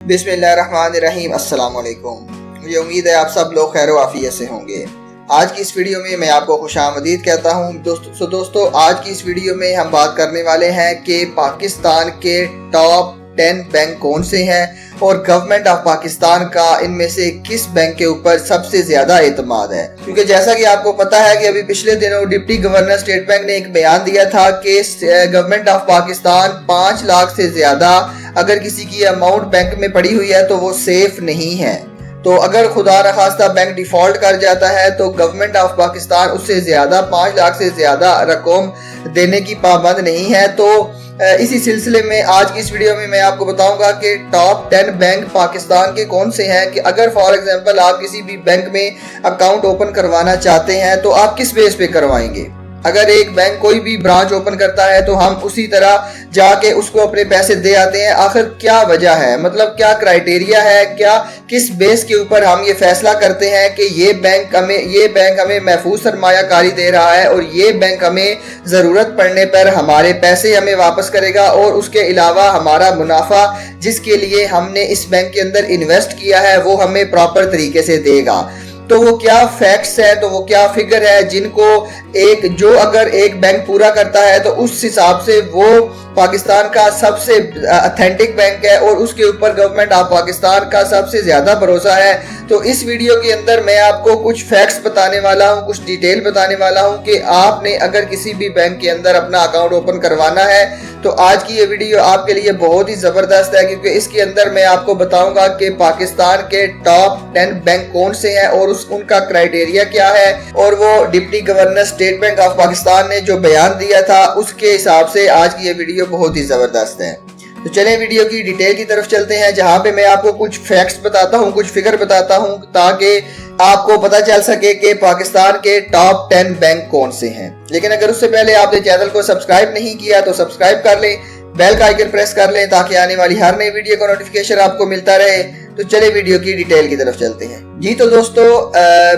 बिस्मिल्लाहिर्रहमानिर्रहीम। अस्सलाम वालेकुम। मुझे उम्मीद है आप सब लोग खैर आफियत से होंगे। आज की इस वीडियो में मैं आपको खुशामदीद कहता हूँ। दोस्तों आज की इस वीडियो में हम बात करने वाले हैं कि पाकिस्तान के टॉप 10 बैंक कौन से हैं और गवर्नमेंट ऑफ पाकिस्तान का इनमें से किस बैंक के ऊपर सबसे ज्यादा एतमाद है। क्योंकि जैसा कि आपको पता है कि अभी पिछले दिनों डिप्टी गवर्नर स्टेट बैंक ने एक बयान दिया था कि गवर्नमेंट ऑफ पाकिस्तान 5 लाख से ज्यादा अगर किसी की अमाउंट बैंक में पड़ी हुई है तो वो सेफ नहीं है। तो अगर खुदा न खास्ता बैंक डिफॉल्ट कर जाता है तो गवर्नमेंट ऑफ पाकिस्तान उससे ज्यादा 5 लाख से ज्यादा रकम देने की पाबंद नहीं है। तो इसी सिलसिले में आज की इस वीडियो में मैं आपको बताऊंगा कि टॉप 10 बैंक पाकिस्तान के कौन से हैं कि अगर फॉर एग्जांपल आप किसी भी बैंक में अकाउंट ओपन करवाना चाहते हैं तो आप किस बेस पे करवाएंगे। अगर एक बैंक कोई भी ब्रांच ओपन करता है तो हम उसी तरह जाके उसको अपने पैसे दे आते हैं। आखिर क्या वजह है, मतलब क्या क्राइटेरिया है, क्या किस बेस के ऊपर हम ये फैसला करते हैं कि ये बैंक हमें महफूज सरमायाकारी दे रहा है और ये बैंक हमें ज़रूरत पड़ने पर हमारे पैसे हमें वापस करेगा और उसके अलावा हमारा मुनाफा जिसके लिए हमने इस बैंक के अंदर इन्वेस्ट किया है वो हमें प्रॉपर तरीके से देगा। तो वो क्या फैक्ट्स है, तो वो क्या फिगर है जिनको अगर एक बैंक पूरा करता है तो उस हिसाब से वो पाकिस्तान का सबसे ऑथेंटिक बैंक है और उसके ऊपर गवर्नमेंट ऑफ पाकिस्तान का सबसे ज्यादा भरोसा है। तो इस वीडियो के अंदर मैं आपको कुछ फैक्ट्स बताने वाला हूँ, कुछ डिटेल बताने वाला हूँ कि आपने अगर किसी भी बैंक के अंदर अपना अकाउंट ओपन करवाना है तो आज की ये वीडियो आपके लिए बहुत ही जबरदस्त है, क्योंकि इसके अंदर मैं आपको बताऊंगा कि पाकिस्तान के टॉप 10 बैंक कौन से हैं और उनका क्राइटेरिया क्या है और वो deputy governor state bank of Pakistan ने जो बयान दिया था उसके हिसाब से आज की ये वीडियो बहुत ही जबरदस्त है। तो चलें वीडियो की डिटेल की तरफ चलते हैं, जहां पे मैं आपको कुछ फैक्ट्स बताता हूं, कुछ फिगर बताता हूं ताकि आपको पता चल सके कि पाकिस्तान के टॉप 10 बैंक कौन से हैं। लेकिन अगर उससे पहले आपने चैनल को सब्सक्राइब नहीं किया तो सब्सक्राब कर लें, बेल का आइकन प्रेस कर लें ताकि आने वाली हर नई वीडियो का नोटिफिकेशन आपको मिलता रहे। तो चले वीडियो की डिटेल की तरफ चलते हैं। जी तो दोस्तों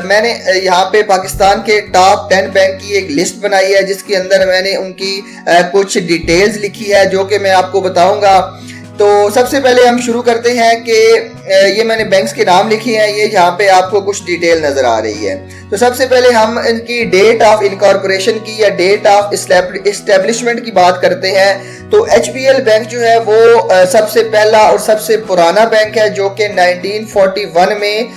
मैंने यहाँ पे पाकिस्तान के टॉप 10 बैंक की एक लिस्ट बनाई है जिसके अंदर मैंने उनकी कुछ डिटेल्स लिखी है जो कि मैं आपको बताऊंगा। तो सबसे पहले हम शुरू करते हैं कि ये मैंने बैंक्स के नाम लिखे हैं, ये यहाँ पे आपको कुछ डिटेल नजर आ रही है। तो सबसे पहले हम इनकी डेट ऑफ इनकॉर्पोरेशन की या डेट ऑफ एस्टेब्लिशमेंट की बात करते हैं। तो HBL बैंक जो है वो सबसे पहला और सबसे पुराना बैंक है जो कि 1941 में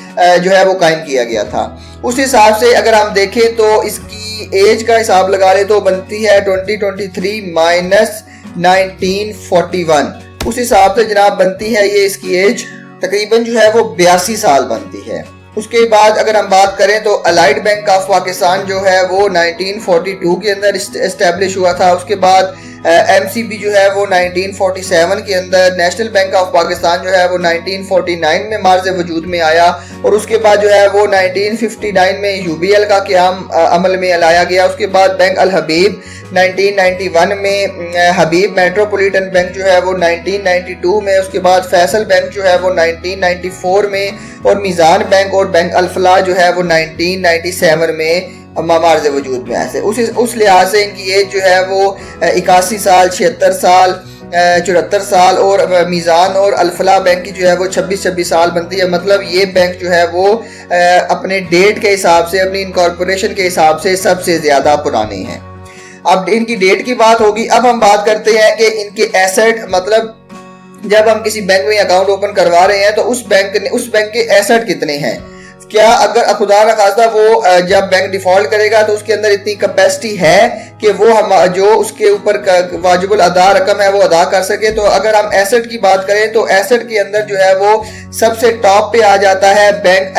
जो है वो कायम किया गया था। उस हिसाब से अगर हम देखें तो इसकी एज का हिसाब लगा ले तो बनती है 2023 माइनस 1941। उस हिसाब से जनाब बनती है ये इसकी एज तकरीबन जो है वो 82 साल बनती है। उसके बाद अगर हम बात करें तो अलाइड बैंक ऑफ पाकिस्तान जो है वो 1942 के अंदर एस्टेब्लिश हुआ था। उसके बाद MCB जो है वो 1947 के अंदर, नेशनल बैंक ऑफ पाकिस्तान जो है वो 1949 में मार्ज़ वजूद में आया और उसके बाद जो है वो 1959 में UBL का क़याम अमल में लाया गया। उसके बाद बैंक अल हबीब 1991 में, हबीब मेट्रोपॉलिटन बैंक जो है वो 1992 में, उसके बाद फैसल बैंक जो है वो 1994 में और मीज़ान बैंक और बैंक अल-फलाह जो है वो 1997 में मार्ज़ वजूद में आए। उस लिहाज से इनकी एज जो है वो 81 साल, 76 साल, 74 साल और मीज़ान और अल-फलाह बैंक की जो है वो 26 साल बनती है। मतलब ये बैंक जो है वो अपने डेट के हिसाब से, अपनी इनकॉर्पोरेशन के हिसाब से सबसे ज़्यादा पुराने हैं। अब इनकी डेट की बात होगी। अब हम बात करते हैं कि इनके एसेट, मतलब जब हम किसी बैंक में अकाउंट ओपन करवा रहे हैं तो उस बैंक के एसेट कितने हैं। क्या अगर खुदा न खास्ता वो जब बैंक डिफॉल्ट करेगा तो उसके अंदर इतनी कैपेसिटी है कि वो हम जो उसके ऊपर वाजिबुल अदा रकम है वो अदा कर सके। तो अगर हम एसेट की बात करें तो एसेट के अंदर जो है वो सबसे टॉप पे आ जाता है बैंक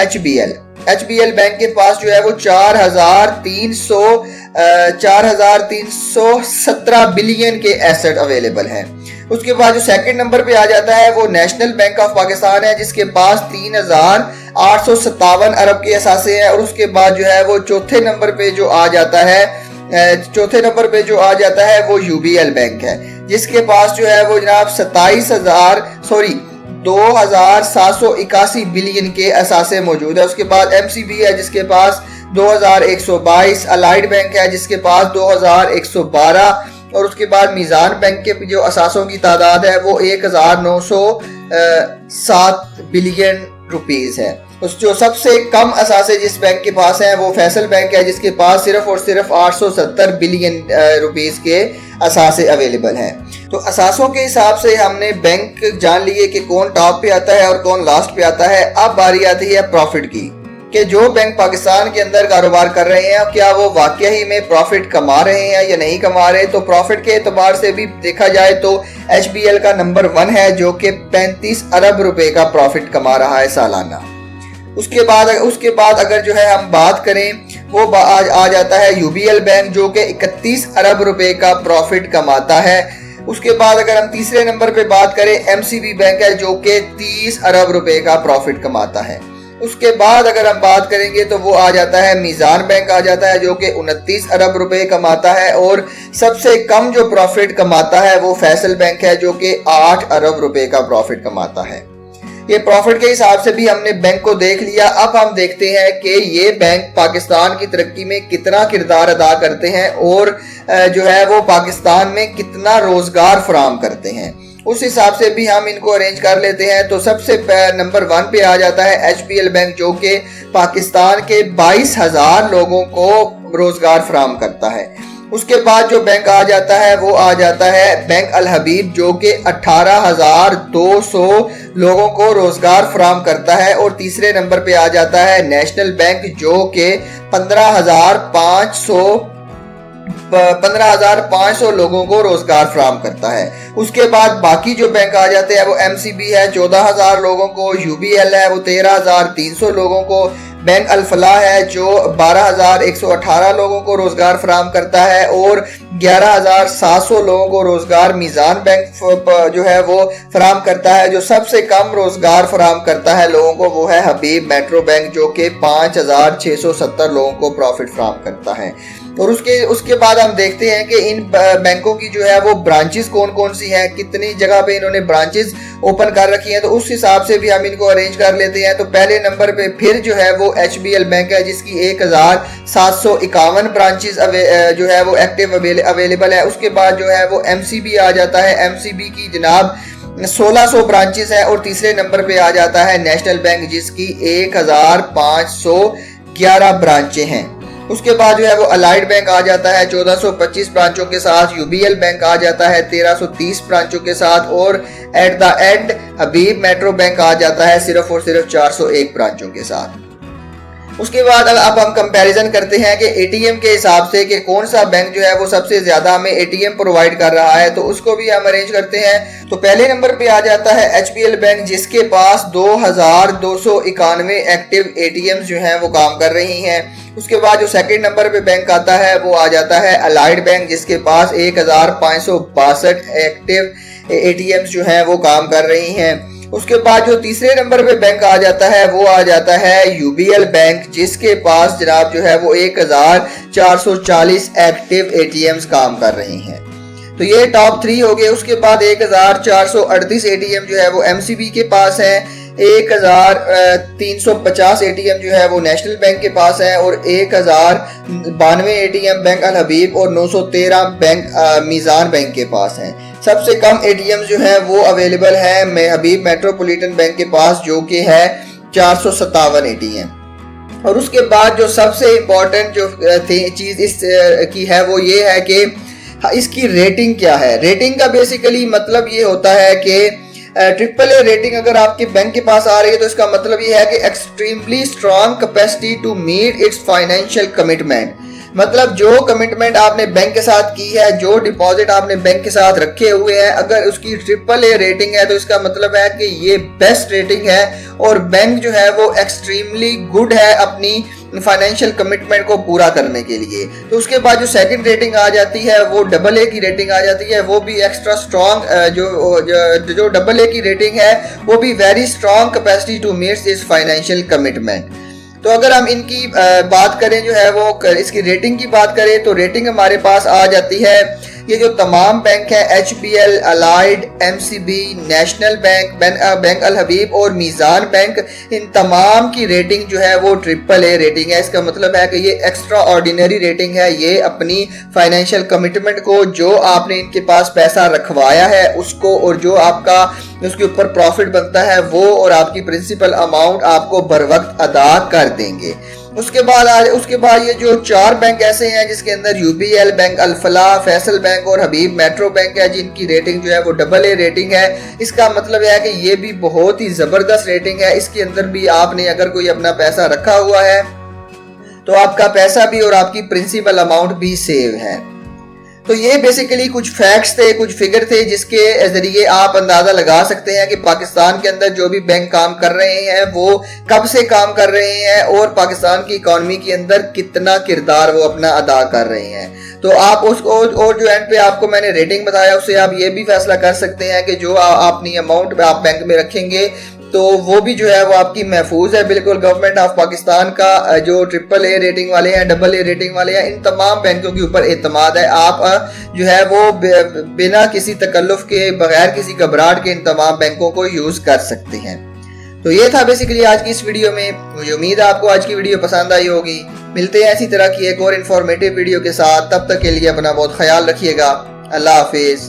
HBL बैंक के पास जो है वो 4,317 बिलियन के एसेट अवेलेबल हैं। उसके बाद जो सेकंड नंबर पे आ जाता है वो नेशनल बैंक ऑफ पाकिस्तान है जिसके पास 3,857 अरब के असासे हैं। और उसके बाद जो है वो चौथे नंबर पे जो आ जाता है वो UBL बैंक है जिसके पास जो है वो जनाब 2,781 बिलियन के असासे मौजूद है। उसके बाद MCB है जिसके पास 2,122, अलाइड बैंक है जिसके पास 2,112 और उसके बाद मीज़ान बैंक के जो असासों की तादाद है वो 1,900 7 बिलियन रुपीस है। उस जो सबसे कम असासे जिस बैंक के पास हैं वो फैसल बैंक है, जिसके पास सिर्फ और सिर्फ 870 बिलियन रुपीस के असासे अवेलेबल हैं। तो असासों के हिसाब से हमने बैंक जान लिए कि कौन टॉप पे आता है और कौन लास्ट पे आता है। अब बारी आती है प्रॉफिट की, कि जो बैंक पाकिस्तान के अंदर कारोबार कर रहे हैं क्या वो वाकई ही में प्रॉफिट कमा रहे हैं या नहीं कमा रहे। तो प्रॉफिट के एतबार से भी देखा जाए तो HBL का नंबर 1 है, जो कि 35 अरब रुपए का प्रॉफिट कमा रहा है सालाना। उसके बाद अगर जो है हम बात करें, वो आ जाता है UBL बैंक, जो कि 31 अरब रुपए का प्रॉफिट कमाता है। उसके बाद अगर हम तीसरे नंबर पे बात करें, MCB बैंक है, जो कि 30 अरब रुपए का प्रॉफिट कमाता है। उसके बाद अगर हम बात करेंगे तो वो आ जाता है मीज़ान बैंक आ जाता है, जो कि 29 अरब रुपए कमाता है। और सबसे कम जो प्रॉफिट कमाता है वो फैसल बैंक है, जो कि 8 अरब रुपए का प्रॉफिट कमाता है। ये प्रॉफिट के हिसाब से भी हमने बैंक को देख लिया। अब हम देखते हैं कि ये बैंक पाकिस्तान की तरक्की में कितना किरदार अदा करते हैं और जो है वो पाकिस्तान में कितना रोजगार फराहम करते हैं। उस हिसाब से भी हम इनको अरेंज कर लेते हैं। तो सबसे नंबर 1 पे आ जाता है HBL बैंक, जो कि पाकिस्तान के 22,000 लोगों को रोजगार फराहम करता है। उसके बाद जो बैंक आ जाता है वो आ जाता है बैंक अल हबीब, जो कि 18,200 लोगों को रोजगार फराहम करता है। और तीसरे नंबर पे आ जाता है नेशनल बैंक, जो कि 15,500 लोगों को रोजगार फराहम करता है। उसके बाद बाकी जो बैंक आ जाते हैं वो MCB है 14,000 लोगों को, UBL है वो 13,300 लोगों को, बैंक अल फलाह है जो 12,118 लोगों को रोजगार फराहम करता है और 11,700 लोगों को रोजगार मीज़ान बैंक जो है वो फराहम करता है। जो सबसे कम रोजगार फराहम करता है लोगों को वो है हबीब मेट्रो बैंक, जो कि 5,670 लोगों को प्रॉफिट फराहम करता है। और उसके बाद हम देखते हैं कि इन बैंकों की जो है वो ब्रांचेस कौन कौन सी हैं, कितनी जगह पे इन्होंने ब्रांचेस ओपन कर रखी हैं। तो उस हिसाब से भी हम इनको अरेंज कर लेते हैं। तो पहले नंबर पे फिर जो है वो HBL बैंक है, जिसकी 1,751 ब्रांचेस जो है वो एक्टिव अवेलेबल है। उसके बाद जो है वो MCB आ जाता है, MCB की जनाब 1600 ब्रांचेस है। और तीसरे नंबर पे आ जाता है नेशनल बैंक, जिसकी 1,511 ब्रांचें हैं। उसके बाद जो है वो अलाइड बैंक आ जाता है 1425 ब्रांचों के साथ, UBL बैंक आ जाता है 1330 ब्रांचों के साथ और at the end Habib Metro Bank आ जाता है सिर्फ और सिर्फ 401 ब्रांचों के साथ। उसके बाद अब हम कंपैरिजन करते हैं कि ATM के हिसाब से कि कौन सा बैंक जो है वो सबसे ज्यादा हमें ATM प्रोवाइड कर रहा है, तो उसको भी हम अरेंज करते हैं। तो पहले नंबर पे आ जाता है HBL बैंक, जिसके पास 2,291 एक्टिव ATMs जो हैं वो काम कर रही हैं। उसके बाद जो सेकंड नंबर पे बैंक आता है वो आ जाता है अलाइड बैंक, जिसके पास 1,562 एक्टिव ATMs जो हैं वो काम कर रही हैं। उसके बाद जो तीसरे नंबर पे बैंक आ जाता है वो आ जाता है UBL बैंक, जिसके पास जनाब जो है वो 1,440 एक्टिव ATMs काम कर रही हैं। तो ये टॉप 3 हो गए। उसके बाद 1,438 ATM जो है वो MCB के पास है, 1,350 ATM जो है वो नेशनल बैंक के पास है और 1,092 ATM बैंक अल हबीब और 913 बैंक मीज़ान बैंक के पास हैं। सबसे कम ATM जो है वो अवेलेबल है हबीब मेट्रोपॉलिटन बैंक के पास, जो कि है 457 ATM। और उसके बाद जो सबसे इम्पोर्टेंट जो चीज़ इस की है वो ये है कि इसकी रेटिंग क्या है। रेटिंग का बेसिकली मतलब ये होता है कि AAA रेटिंग अगर आपके बैंक के पास आ रही है तो इसका मतलब ये है कि extremely strong capacity to meet its financial commitment. मतलब जो कमिटमेंट आपने बैंक के साथ की है, जो डिपॉजिट आपने बैंक के साथ रखे हुए हैं, अगर उसकी AAA रेटिंग है तो इसका मतलब है कि ये बेस्ट रेटिंग है और बैंक जो है वो एक्सट्रीमली गुड है अपनी फाइनेंशियल कमिटमेंट को पूरा करने के लिए। तो उसके बाद जो सेकंड रेटिंग आ जाती है वो AA की रेटिंग आ जाती है, वो भी एक्स्ट्रा स्ट्रॉन्ग। जो AA की रेटिंग है वो भी very strong capacity to meet this financial commitment. तो अगर हम इनकी बात करें जो है वो इसकी रेटिंग की बात करें तो रेटिंग हमारे पास आ जाती है, ये जो तमाम बैंक है HBL, Allied, MCB, National Bank, Bank Al Habib और मीज़ान बैंक, इन तमाम की रेटिंग जो है वो AAA रेटिंग है। इसका मतलब है कि ये एक्स्ट्रा ऑर्डिनरी रेटिंग है। ये अपनी फाइनेंशियल कमिटमेंट को, जो आपने इनके पास पैसा रखवाया है उसको, और जो आपका उसके ऊपर प्रॉफिट बनता है वो और आपकी प्रिंसिपल अमाउंट आपको बर वक्त अदा कर देंगे। उसके बाद ये जो 4 बैंक ऐसे हैं जिसके अंदर UBL bank, Al Falah, Faisal bank और हबीब मेट्रो बैंक है, जिनकी रेटिंग जो है वो AA रेटिंग है। इसका मतलब है कि ये भी बहुत ही ज़बरदस्त रेटिंग है। इसके अंदर भी आपने अगर कोई अपना पैसा रखा हुआ है तो आपका पैसा भी और आपकी प्रिंसिपल अमाउंट भी सेव है। तो ये बेसिकली कुछ फैक्ट्स थे, कुछ फिगर थे जिसके जरिए आप अंदाजा लगा सकते हैं कि पाकिस्तान के अंदर जो भी बैंक काम कर रहे हैं वो कब से काम कर रहे हैं और पाकिस्तान की इकॉनमी के अंदर कितना किरदार वो अपना अदा कर रहे हैं। तो आप उसको, और जो एंड पे आपको मैंने रेटिंग बताया उससे आप ये भी फैसला कर सकते हैं कि जो अपनी अमाउंट आप बैंक में रखेंगे तो वो भी जो है वो आपकी महफूज है बिल्कुल। गवर्नमेंट ऑफ पाकिस्तान का जो AAA रेटिंग वाले हैं, AA रेटिंग वाले हैं, इन तमाम बैंकों के ऊपर एतमाद है। आप जो है वो बिना किसी तकल्लुफ के, बगैर किसी घबराहट के इन तमाम बैंकों को यूज कर सकते हैं। तो ये था बेसिकली आज की इस वीडियो में। मुझे उम्मीद है आपको आज की वीडियो पसंद आई होगी। मिलते हैं ऐसी तरह की एक और इन्फॉर्मेटिव वीडियो के साथ, तब तक के लिए अपना बहुत ख्याल रखिएगा। अल्लाह हाफिज।